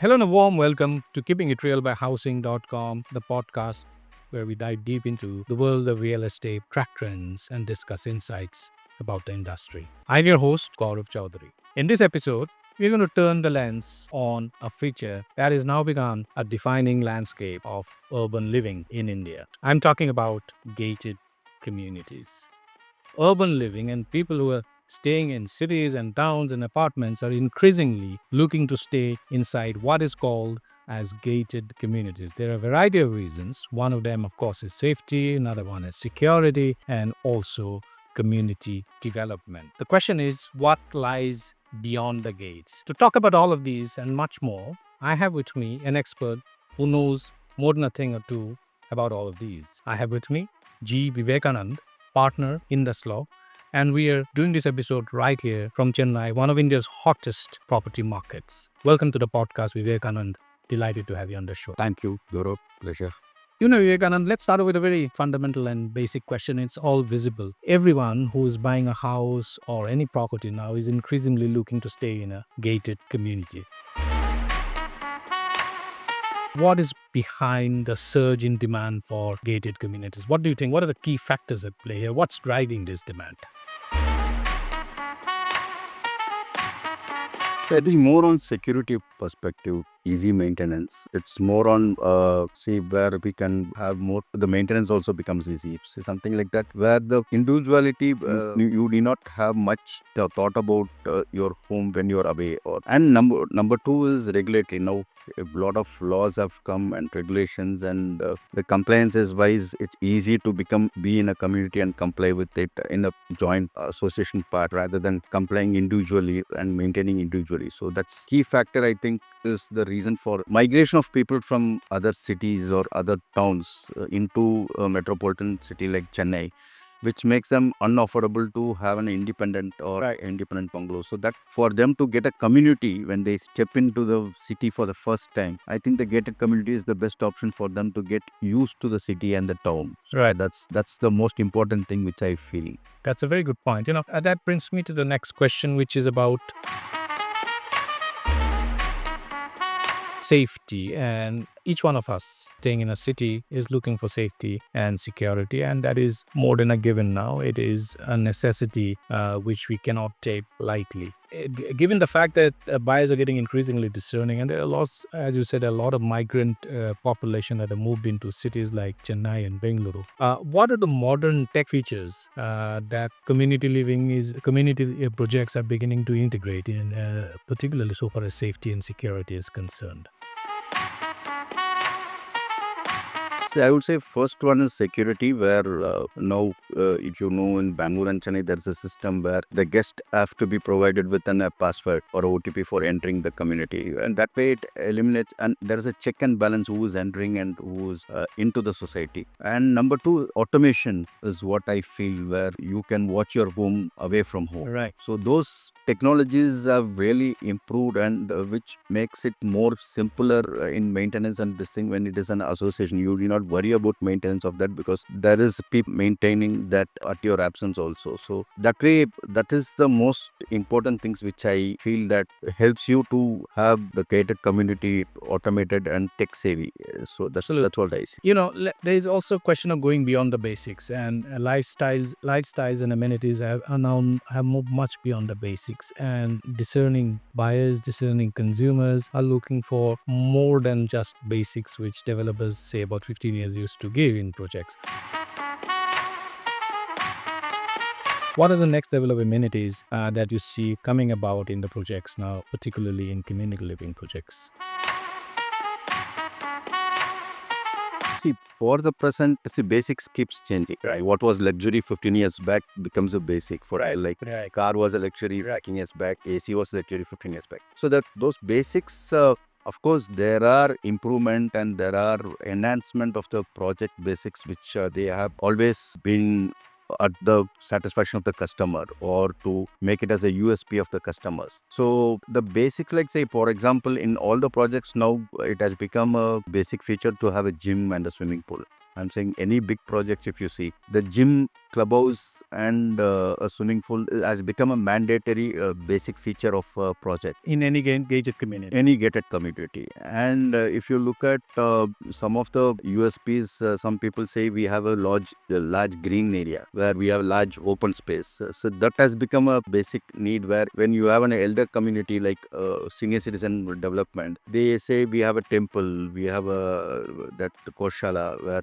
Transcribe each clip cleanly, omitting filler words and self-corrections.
Hello and a warm welcome to Keeping It Real by Housing.com, the podcast where we dive deep into the world of real estate, track trends, and discuss insights about the industry. I'm your host, Gaurav Chaudhary. In this episode, we're going to turn the lens on a feature that has now become a defining landscape of urban living in India. I'm talking about gated communities. Urban living and people who are staying in cities and towns and apartments are increasingly looking to stay inside what is called as gated communities. There are a variety of reasons. One of them, of course, is safety, another one is security, and also community development. The question is, what lies beyond the gates? To talk about all of these and much more, I have with me an expert who knows more than a thing or two about all of these. I have with me G Vivekanand, partner in IndusLaw, and we are doing this episode right here from Chennai, one of India's hottest property markets. Welcome to the podcast, Vivekanand. Delighted to have you on the show. Thank you, Gaurav. Pleasure. Vivekanand, let's start with a very fundamental and basic question. It's all visible. Everyone who is buying a house or any property now is increasingly looking to stay in a gated community. What is behind the surge in demand for gated communities? What do you think? What are the key factors at play here? What's driving this demand? So it is more on security perspective, easy maintenance. It's more on where we can have more. The maintenance also becomes easy. So something like that, where the individuality you do not have much thought about your home when you are away. And number two is regulatory. Now a lot of laws have come and regulations, and the compliances wise, it's easy to be in a community and comply with it in a joint association part rather than complying individually and maintaining individually. So that's key factor, I think, is the reason for migration of people from other cities or other towns into a metropolitan city like Chennai, which makes them unaffordable to have an independent independent bungalow. So that for them to get a community when they step into the city for the first time, I think the gated community is the best option for them to get used to the city and the town. So Right. That's the most important thing which I feel. That's a very good point. That brings me to the next question, which is about safety. And each one of us staying in a city is looking for safety and security, and that is more than a given now. It is a necessity which we cannot take lightly. Given the fact that buyers are getting increasingly discerning, and there are lots, as you said, a lot of migrant population that have moved into cities like Chennai and Bengaluru. What are the modern tech features that community projects are beginning to integrate in, particularly so far as safety and security is concerned? So I would say first one is security, where now if you know in Bangalore and Chennai, there's a system where the guest have to be provided with a password or OTP for entering the community, and that way it eliminates, and there is a check and balance who is entering and who is into the society. And number two, automation is what I feel, where you can watch your home away from home. Right. So those technologies have really improved, and which makes it more simpler in maintenance and this thing. When it is an association, you do not worry about maintenance of that because there is people maintaining that at your absence also. So that way, that is the most important things which I feel that helps you to have the gated community automated and tech savvy. So that's what I see. There is also a question of going beyond the basics, and lifestyles and amenities have moved much beyond the basics, and discerning buyers, discerning consumers are looking for more than just basics, which developers say about 15 years used to give in projects. What are the next level of amenities that you see coming about in the projects now, particularly in community living projects? See, for the present, basics keeps changing. Right. What was luxury 15 years back becomes a basic for Right. car was a luxury 15 years back, AC was luxury 15 years back. So that those basics, of course, there are improvement and there are enhancement of the project basics, which they have always been at the satisfaction of the customer or to make it as a USP of the customers. So the basics, like say for example, in all the projects now, it has become a basic feature to have a gym and a swimming pool. I'm saying any big projects, if you see, the gym clubhouse and a swimming pool has become a mandatory basic feature of a project. In any gated community. Any gated community. And if you look at some of the USPs, some people say we have a large green area where we have large open space. So that has become a basic need, where when you have an elder community like senior citizen development, they say we have a temple, we have that Koshala where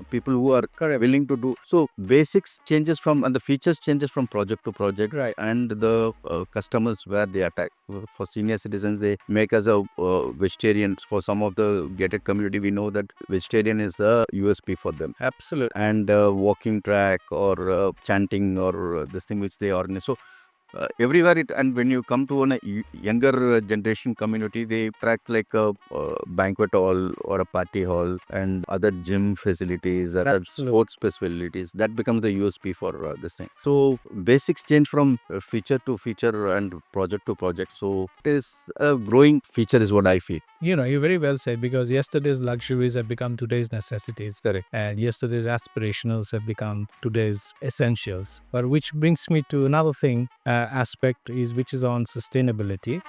people who are willing to do so. Basics changes from and the features changes from project to project, Right. and the customers where they attack. For senior citizens, they make us a vegetarian. For some of the gated community, we know that vegetarian is a USP for them. Absolutely. And walking track or chanting or this thing which they organize. So everywhere and when you come to a younger generation community, they attract like a banquet hall or a party hall and other gym facilities, other sports facilities. That becomes the USP for this thing. So basics change from feature to feature and project to project. So it is a growing feature is what I feel. You very well said, because yesterday's luxuries have become today's necessities. Correct. And yesterday's aspirationals have become today's essentials. But which brings me to another thing, aspect which is on sustainability.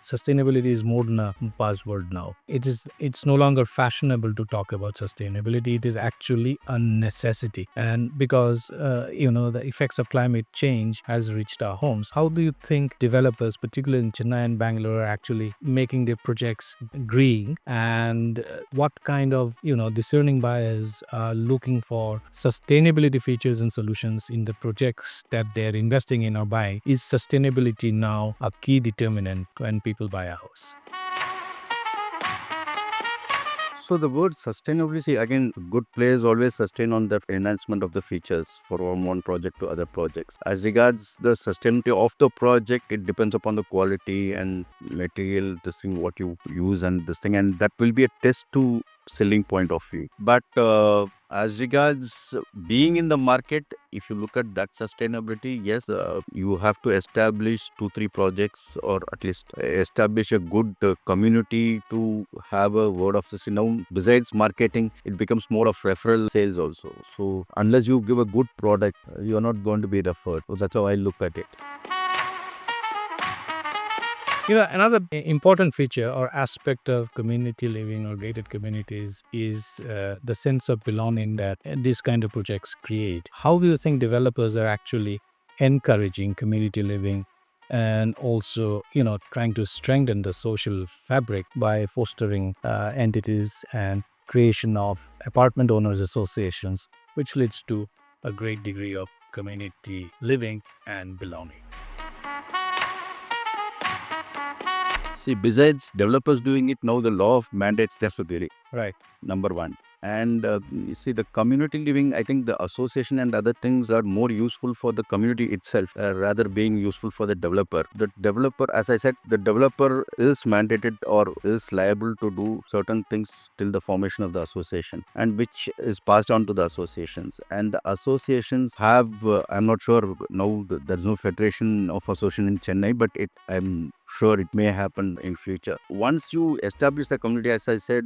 Sustainability is more than a buzzword now. It's no longer fashionable to talk about sustainability. It is actually a necessity. And because the effects of climate change has reached our homes, how do you think developers, particularly in Chennai and Bengaluru, are actually making their projects green? And what kind of discerning buyers are looking for sustainability features and solutions in the projects that they're investing in or buying? Is sustainability now a key determinant when people buy a house? So the word sustainability, again, good players always sustain on the enhancement of the features from one project to other projects. As regards the sustainability of the project, it depends upon the quality and material, this thing, what you use and this thing, and that will be a test to selling point of view. But as regards being in the market, if you look at that sustainability, yes, you have to establish 2-3 projects or at least establish a good community to have a word of this. Now, besides marketing, it becomes more of referral sales also. So unless you give a good product, you're not going to be referred. So that's how I look at it. Another important feature or aspect of community living or gated communities is the sense of belonging that these kind of projects create. How do you think developers are actually encouraging community living and also, trying to strengthen the social fabric by fostering entities and creation of apartment owners associations, which leads to a great degree of community living and belonging? See, besides developers doing it, now the law of mandates them to do it. Right. Number one. And you see, the community living, I think the association and other things are more useful for the community itself rather being useful for the developer. The developer, as I said, the developer is mandated or is liable to do certain things till the formation of the association, and which is passed on to the associations. And the associations have, I'm not sure now, there's no federation of association in Chennai, but I'm sure it may happen in future. Once you establish the community, as I said,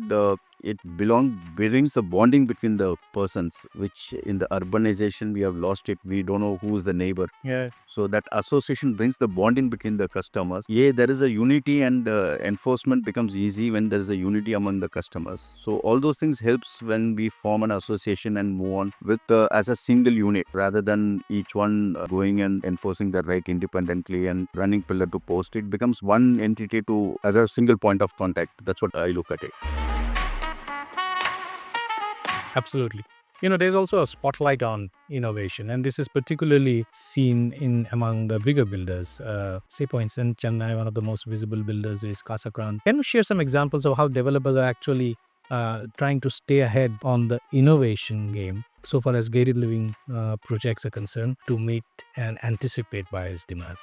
it brings a bonding between the persons, which in the urbanization we have lost it. We don't know who's the neighbor. Yeah. So that association brings the bonding between the customers. Yeah, there is a unity, and enforcement becomes easy when there is a unity among the customers. So all those things helps when we form an association and move on with as a single unit rather than each one going and enforcing their right independently and running pillar to post. It becomes one entity to as a single point of contact. That's what I look at it. Absolutely. There's also a spotlight on innovation, and this is particularly seen in among the bigger builders. Say, for instance, Chennai, one of the most visible builders is Kasakran. Can you share some examples of how developers are actually trying to stay ahead on the innovation game so far as gated living projects are concerned to meet and anticipate buyers' demand?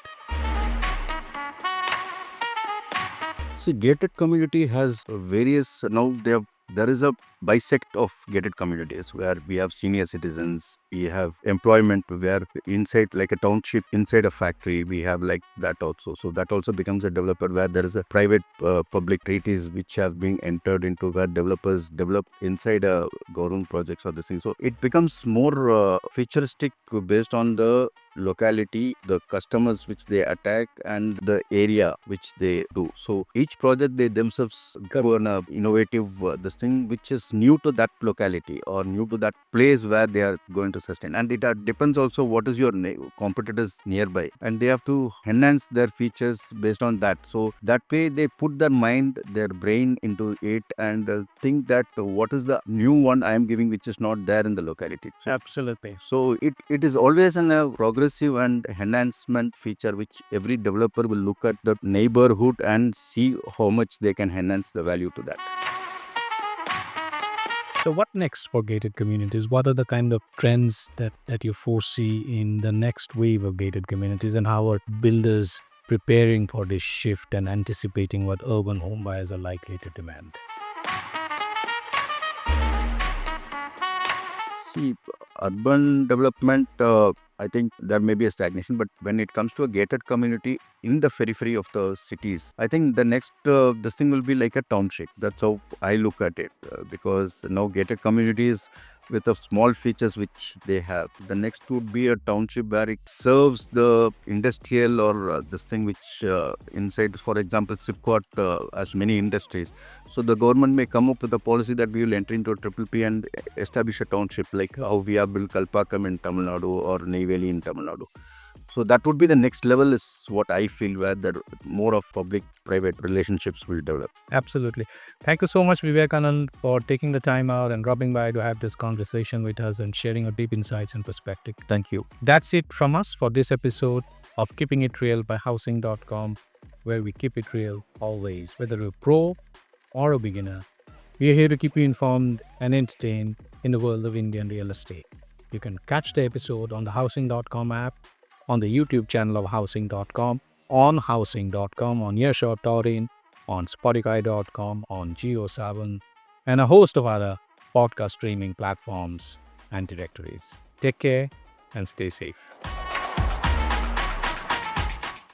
So gated community has various, now they have there is a bisect of gated communities where we have senior citizens, we have employment where inside like a township, inside a factory, we have like that also. So that also becomes a developer where there is a private public treaties which have been entered into, where developers develop inside a government projects or this thing. So it becomes more futuristic based on the locality, the customers which they attack, and the area which they do. So each project they themselves go on a innovative this thing which is new to that locality or new to that place where they are going to sustain. And it depends also what is your competitors nearby, and they have to enhance their features based on that. So that way they put their mind, their brain into it, and think that what is the new one I am giving which is not there in the locality. Absolutely. So it is always a progressive and enhancement feature which every developer will look at the neighborhood and see how much they can enhance the value to that. So what next for gated communities? What are the kind of trends that you foresee in the next wave of gated communities, and how are builders preparing for this shift and anticipating what urban home buyers are likely to demand? See, urban development, I think there may be a stagnation, but when it comes to a gated community in the periphery of the cities, I think the next this thing will be like a township. That's how I look at it, because now gated communities with the small features which they have. The next would be a township where it serves the industrial or this thing which inside, for example, Sipcot has many industries. So the government may come up with a policy that we will enter into a triple P and establish a township like how we have built Kalpakam in Tamil Nadu or Neyveli in Tamil Nadu. So that would be the next level, is what I feel, where the more of public-private relationships will develop. Absolutely. Thank you so much, Vivekanand, for taking the time out and dropping by to have this conversation with us and sharing your deep insights and perspective. Thank you. That's it from us for this episode of Keeping It Real by Housing.com, where we keep it real always, whether you're a pro or a beginner. We are here to keep you informed and entertained in the world of Indian real estate. You can catch the episode on the Housing.com app, on the YouTube channel of Housing.com, on Housing.com, on Earshot Taurin, on Spotify.com, on Geo7, and a host of other podcast streaming platforms and directories. Take care and stay safe.